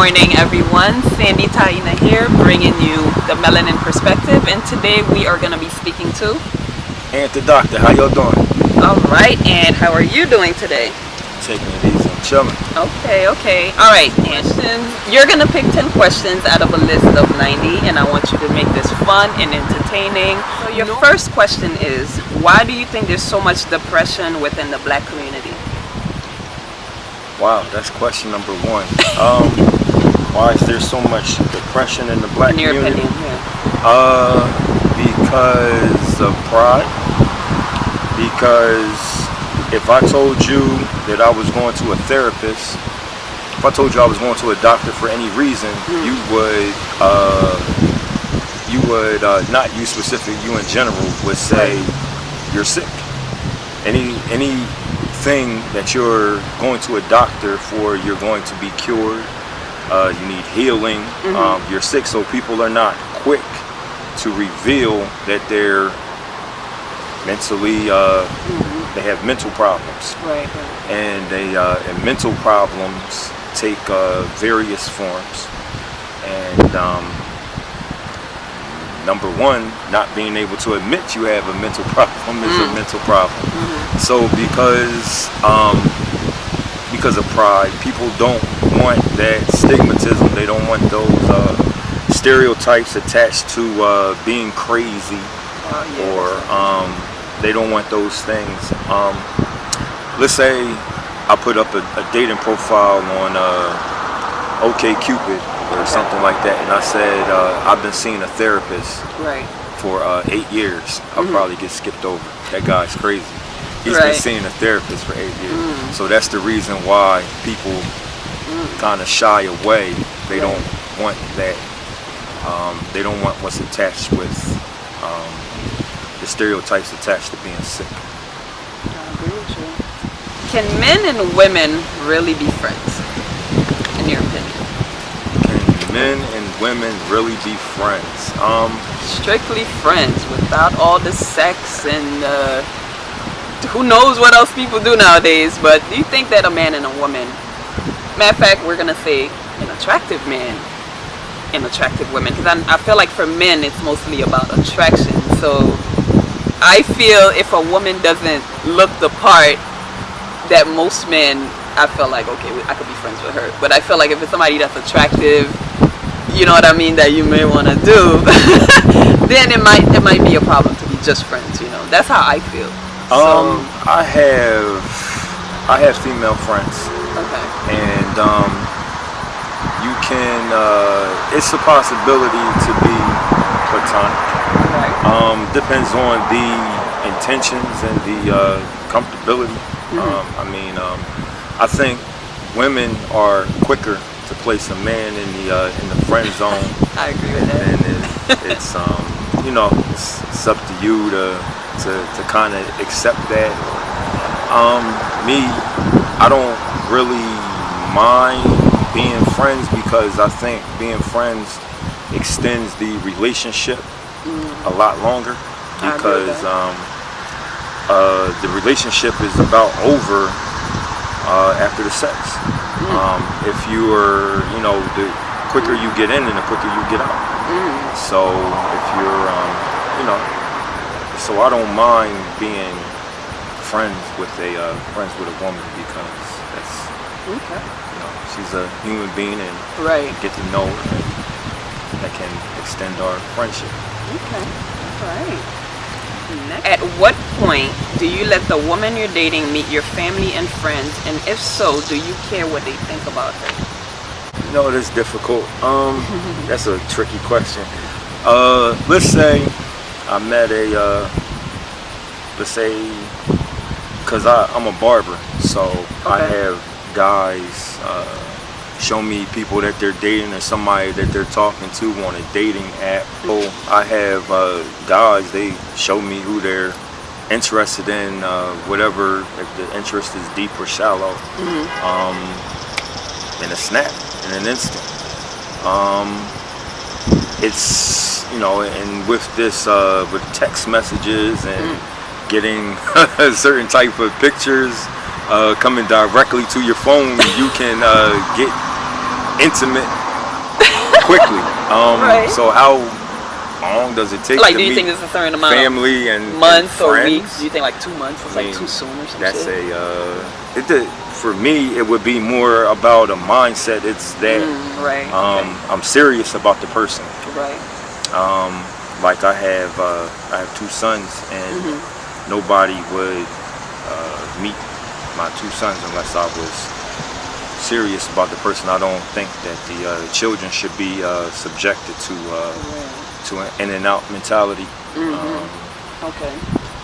morning, everyone. Sandy Tayna here, bringing you the Melanin Perspective, and today we are going to be speaking to... And the doctor. How y'all doing? All right, and how are you doing today? Taking it easy. I'm chilling. Okay. All right, questions. You're going to pick 10 questions out of a list of 90, and I want you to make this fun and entertaining. So your first question is, why do you think there's so much depression within the Black community? Wow, that's question number one. Why is there so much depression in the Black community? In your opinion, yeah. Because of pride. Because if I told you that I was going to a therapist, if I told you I was going to a doctor for any reason, you would not you specific, you in general would say you're sick. Anything that you're going to a doctor for, you're going to be cured. You need healing. You're sick, so people are not quick to reveal that they're mentally, they have mental problems. Right. And and mental problems take various forms. And number one, not being able to admit you have a mental problem is a mental problem. So because of pride, people don't want that stigmatism. They don't want those stereotypes attached to being crazy, or they don't want those things. Let's say I put up a dating profile on OkCupid or something like that, and I said I've been seeing a therapist for 8 years. I'll probably get skipped over. That guy's crazy. He's been seeing a therapist for 8 years. So that's the reason why people kind of shy away. They don't want that. They don't want what's attached with the stereotypes attached to being sick. I agree with you. Can men and women really be friends, in your opinion? Can men and women really be friends? Strictly friends, without all the sex and who knows what else people do nowadays. But do you think that a man and a woman, matter of fact, we're gonna say an attractive man and attractive women, because I feel like for men it's mostly about attraction. So I feel if a woman doesn't look the part, that most men, I feel like, okay, I could be friends with her. But I feel like if it's somebody that's attractive, you know what I mean, that you may want to do, then it might be a problem to be just friends. You know, that's how I feel. So, I have female friends. Okay. And you can, it's a possibility to be platonic. Right. Depends on the intentions and the comfortability. I think women are quicker to place a man in the friend zone. I agree with that. And it's it's up to you to kind of accept that. Me, I don't really mind being friends, because I think being friends extends the relationship a lot longer, because the relationship is about over after the sex. If you are, the quicker you get in and the quicker you get out. So if you're, so I don't mind being friends with a woman, because that's, she's a human being, and get to know her, and that can extend our friendship. Okay, all right. At what point do you let the woman you're dating meet your family and friends, and if so, do you care what they think about her? You know, it is difficult. That's a tricky question. Let's say I met because I'm a barber, so I have guys show me people that they're dating, or somebody that they're talking to on a dating app. So I have guys, they show me who they're interested in, whatever, if the interest is deep or shallow, in a snap, in an instant. It's, and with this, with text messages and getting certain type of pictures coming directly to your phone, you can get intimate quickly. Right. So how long does it take Like, to do you meet think there's a certain amount family of and months and or friends? weeks? Do you think like 2 months is like too soon or something? That's for me, it would be more about a mindset. It's that right. I'm serious about the person. Right. Like I have 2 sons, and nobody would meet my 2 sons unless I was serious about the person. I don't think that the children should be subjected to an in and out mentality. Okay.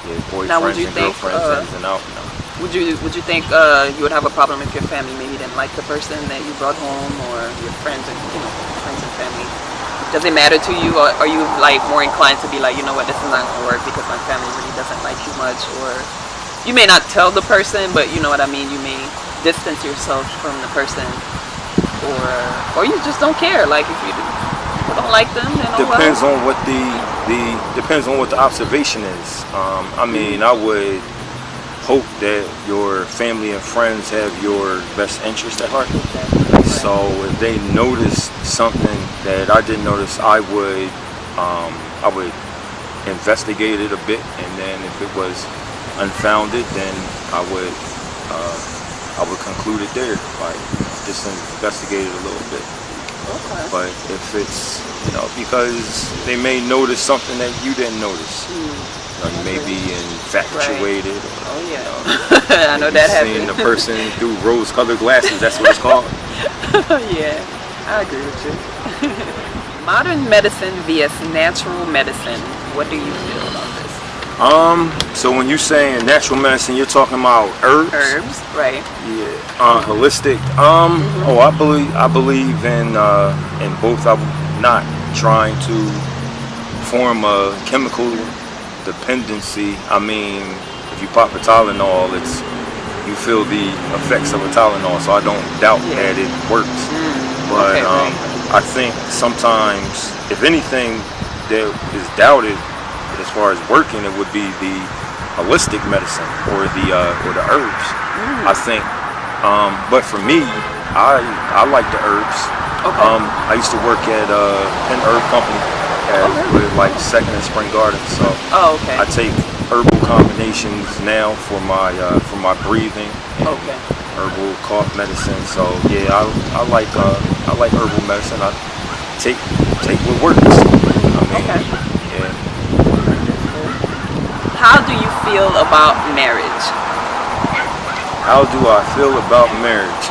Yeah, boyfriends Now, would you and think, girlfriends, in and out. No. Would you think you would have a problem if your family maybe didn't like the person that you brought home, or your friends and friends and family? Does it matter to you, or are you like more inclined to be like, you know what, this is not gonna work because my family really doesn't like you much, or you may not tell the person, but you know what I mean, you may distance yourself from the person, or you just don't care. Like, if you don't like them, then depends on what depends on what the observation is. I mean, I would hope that your family and friends have your best interest at heart. So if they notice something that I didn't notice, I would investigate it a bit, and then if it was unfounded, then I would conclude it there, like just investigate it a little bit. Okay. But if it's, because they may notice something that you didn't notice. You may be infatuated. Right. Oh yeah. I know that happens. Seeing the person through rose-colored glasses, that's what it's called. Yeah, I agree with you. Modern medicine vs natural medicine. What do you feel about this? So when you're saying natural medicine, you're talking about herbs? Herbs, right. Yeah. Holistic. Oh, I believe in both. I'm not trying to form a chemical dependency. I mean, if you pop a Tylenol, you feel the effects of a Tylenol, so I don't doubt that it works. But I think sometimes, if anything that is doubted as far as working, it would be the holistic medicine or the herbs. I think. But for me, I like the herbs. Okay. I used to work at an herb company with like Second and Spring Garden. So I take herbal combinations now for my breathing and herbal cough medicine. So yeah, I like herbal medicine. I take what works. I mean, yeah. How do you feel about marriage? How do I feel about marriage?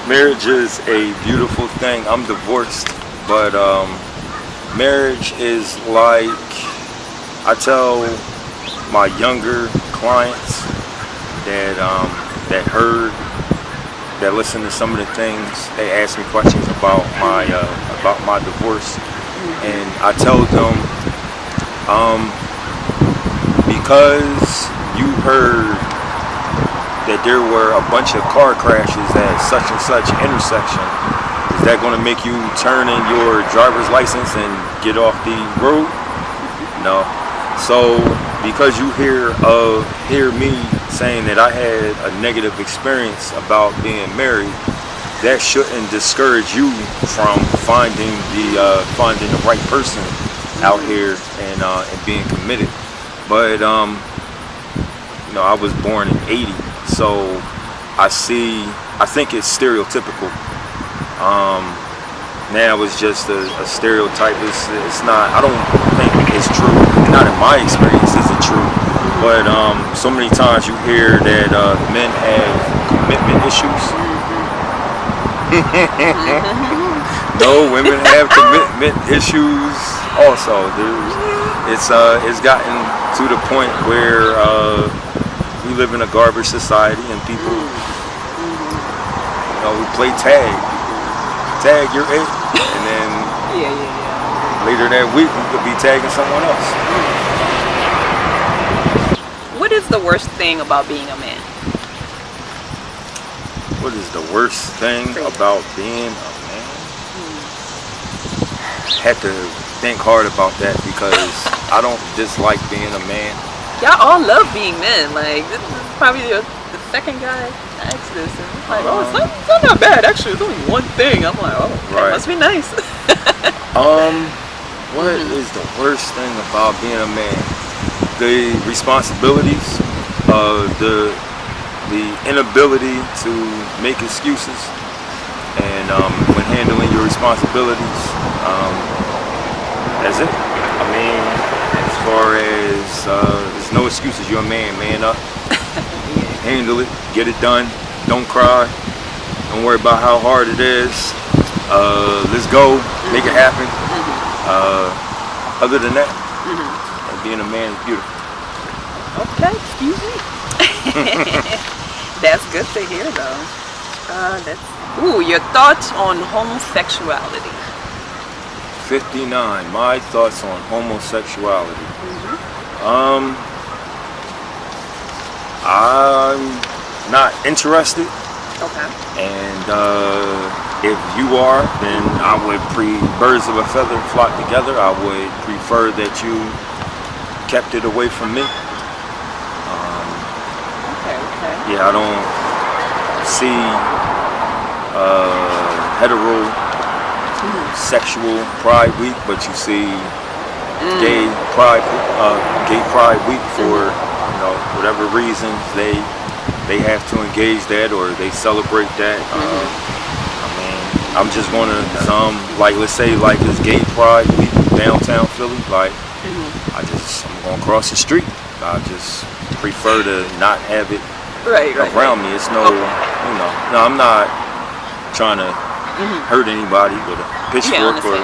Marriage is a beautiful thing. I'm divorced, but marriage is like, I tell my younger clients that listen to some of the things, they ask me questions about my divorce, and I tell them, because you heard that there were a bunch of car crashes at such and such intersection, is that going to make you turn in your driver's license and get off the road? No. So because you hear me saying that I had a negative experience about being married, that shouldn't discourage you from finding the right person out here and being committed. But I was born in '80, so I think it's stereotypical. Now it's just a stereotype. It's not. I don't think it's true. Not in my experience is it true. But so many times you hear that men have commitment issues. No, women have commitment issues also. It's gotten to the point where we live in a garbage society, and people, we play tag. Tag, you're it, and then later that week we could be tagging someone else. What is the worst thing about being a man? What is the worst thing about being a man? Had to think hard about that, because I don't dislike being a man. Y'all all love being men. Like, this is probably the second guy ask this. And it's like, oh, it's not that bad. Actually, it's only one thing. I'm like, oh, Right. that must be nice. What is the worst thing about being a man? The responsibilities, the inability to make excuses, and when handling your responsibilities, that's it. I mean, as far as there's no excuses. You're a man up, handle it, get it done. Don't cry. Don't worry about how hard it is. Let's go, make it happen. Other than that, being a man is beautiful. Okay, excuse me. That's good to hear, though. Your thoughts on homosexuality? 59. My thoughts on homosexuality. I'm not interested. Okay. And if you are, then I would birds of a feather flock together. I would prefer that you kept it away from me. Okay. Yeah, I don't see heterosexual Pride Week, but you see gay Pride Week for whatever reasons they have to engage that or they celebrate that. I mean, I'm just gonna let's say like this gay Pride Week downtown Philly, like I'm gonna cross the street. I just prefer to not have it around me. It's no, no, I'm not trying to hurt anybody with a pitchfork or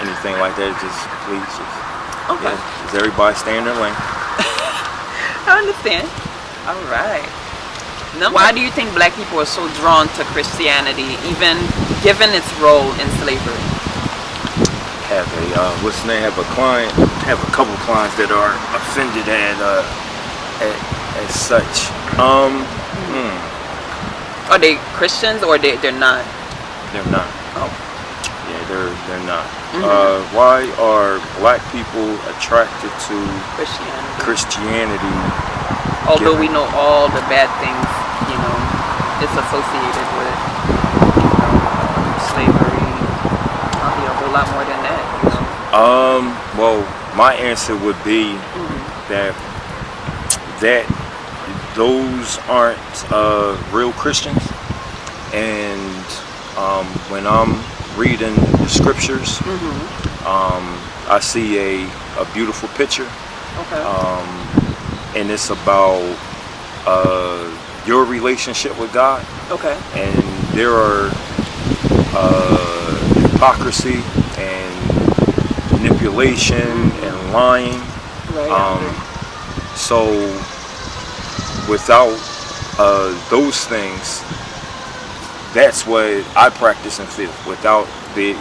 anything like that. Just please, just everybody stay in their lane. I understand. All right. Why do you think black people are so drawn to Christianity, even given its role in slavery? Have a couple clients that are offended as such. Are they Christians or they're not? They're not. Oh. Yeah, they're not. Why are black people attracted to Christianity? Although we know all the bad things, it's associated with slavery, probably a whole lot more than that. Well, my answer would be that those aren't real Christians, and when I'm reading the scriptures, I see a beautiful picture. Okay. And it's about your relationship with God. Okay. And there are hypocrisy and manipulation and lying. Right. So without those things, that's what I practice and feel. Without the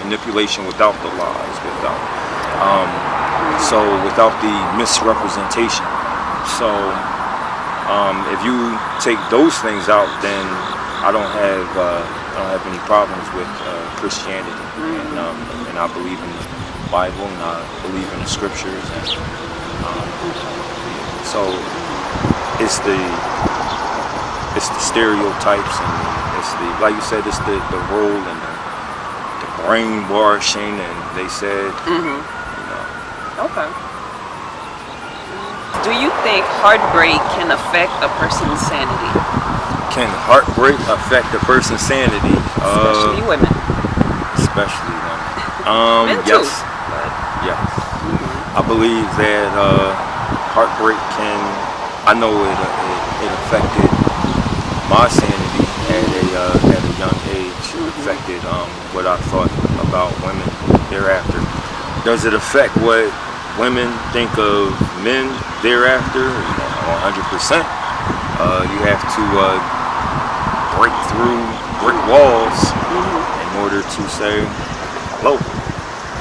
manipulation, without the lies, without the misrepresentation. So if you take those things out, then I don't have any problems with Christianity, and I believe in the Bible, and I believe in the scriptures, and so it's the stereotypes, and it's the, like you said, it's the role and the brainwashing, and they said, Okay. Do you think heartbreak can affect a person's sanity? Can heartbreak affect a person's sanity? Especially women. Especially women. Men too. Yes. I believe that heartbreak can. I know it affected my sanity at a young age. Affected what I thought about women thereafter. Does it affect what women think of men thereafter? 100%. You have to break through brick walls in order to say hello,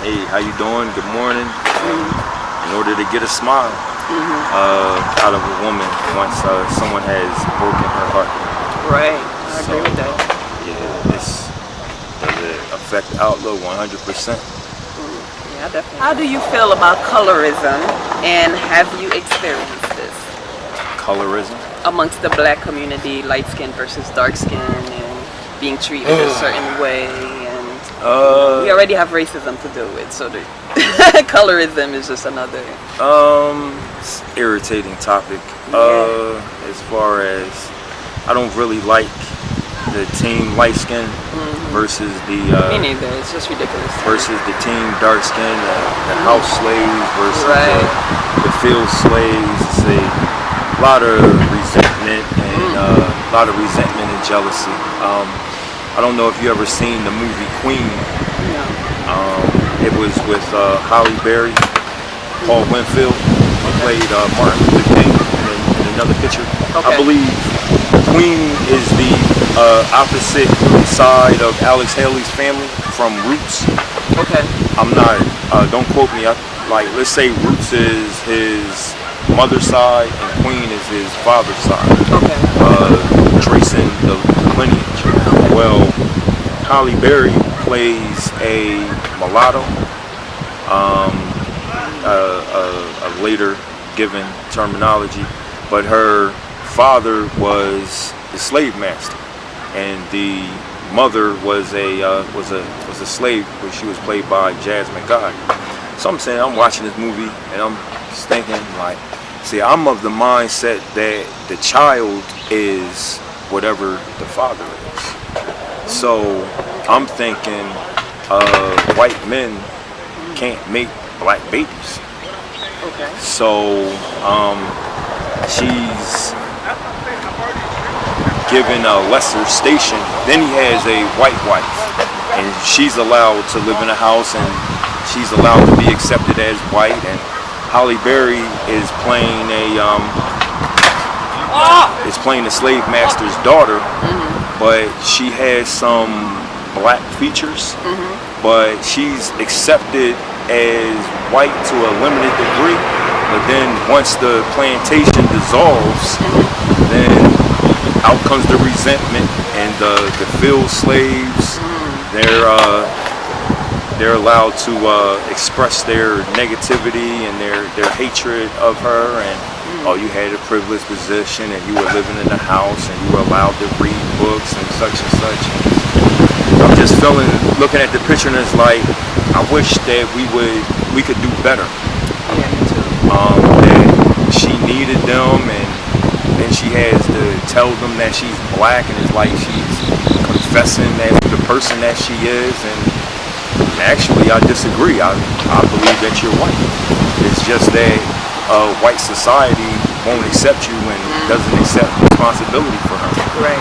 hey, how you doing, good morning, in order to get a smile out of a woman once someone has broken her heart. Right, I agree with that. Yeah, does it affect the outlook? 100%. Yeah, definitely. How do you feel about colorism, and have you experienced this? Colorism? amongst the black community, light skin versus dark skin, and being treated a certain way, and we already have racism to deal with, so the colorism is just another. It's irritating topic. As far as I don't really like the team light skin versus the me neither. It's just ridiculous. Versus the team dark skin, the house slaves versus the field slaves. It's a lot of resentment and jealousy. I don't know if you ever seen the movie Queen. It was with Halle Berry, Paul Winfield. He played Martin Luther King in another picture. I believe Queen is the opposite side of Alex Haley's family from Roots. Okay. I'm not, don't quote me. Let's say Roots is his mother's side and Queen is his father's side. Okay. Tracing the lineage. Well, Halle Berry plays a mulatto, a later given terminology, but her father was the slave master, and the mother was a slave, but she was played by Jasmine Guy. So I'm saying, I'm watching this movie and I'm just thinking, like, see, I'm of the mindset that the child is whatever the father is. So I'm thinking white men can't make black babies. Okay. So she's given a lesser station. Then he has a white wife, and she's allowed to live in a house, and she's allowed to be accepted as white. And Halle Berry is playing the slave master's daughter, but she has some black features, but she's accepted as white to a limited degree. But then once the plantation dissolves, then out comes the resentment, and the field slaves, they're allowed to express their negativity and their hatred of her, and you had a privileged position and you were living in the house and you were allowed to read books and such and such. I'm just looking at the picture, and it's like, I wish that we could do better. Yeah, me too. That she needed them, and then she has to tell them that she's black, and it's like she's confessing that the person that she is. And actually, I disagree. I believe that you're white. It's just that white society won't accept you and doesn't accept responsibility for her. Right.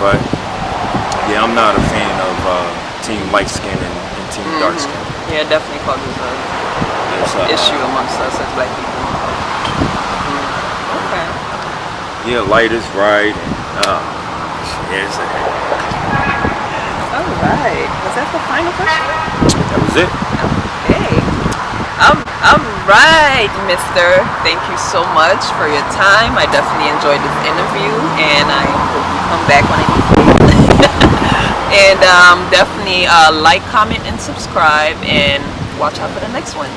But yeah, I'm not a fan of team light skin and team dark skin. Yeah, it definitely causes an issue amongst us as black people. Okay. Yeah, light is right. Alright. Was that the final question? That was it. Okay. Alright, mister. Thank you so much for your time. I definitely enjoyed this interview, and I hope you come back when I need you. And definitely like, comment, and subscribe, and watch out for the next one.